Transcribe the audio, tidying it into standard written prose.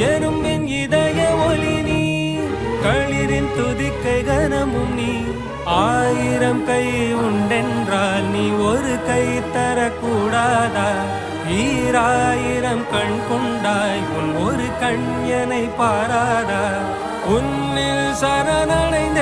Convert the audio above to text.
எறும்பின் இதய ஒளி நீ, களிரின் துதிக்கை கனமும் நீ. 1000 கை உண்டென்றால் நீ ஒரு கை தரக்கூடாதா? 1000 கண் கொண்டாய் உன் ஒரு கண் என்னை பாராதா? உன்னில் சரணடைந்த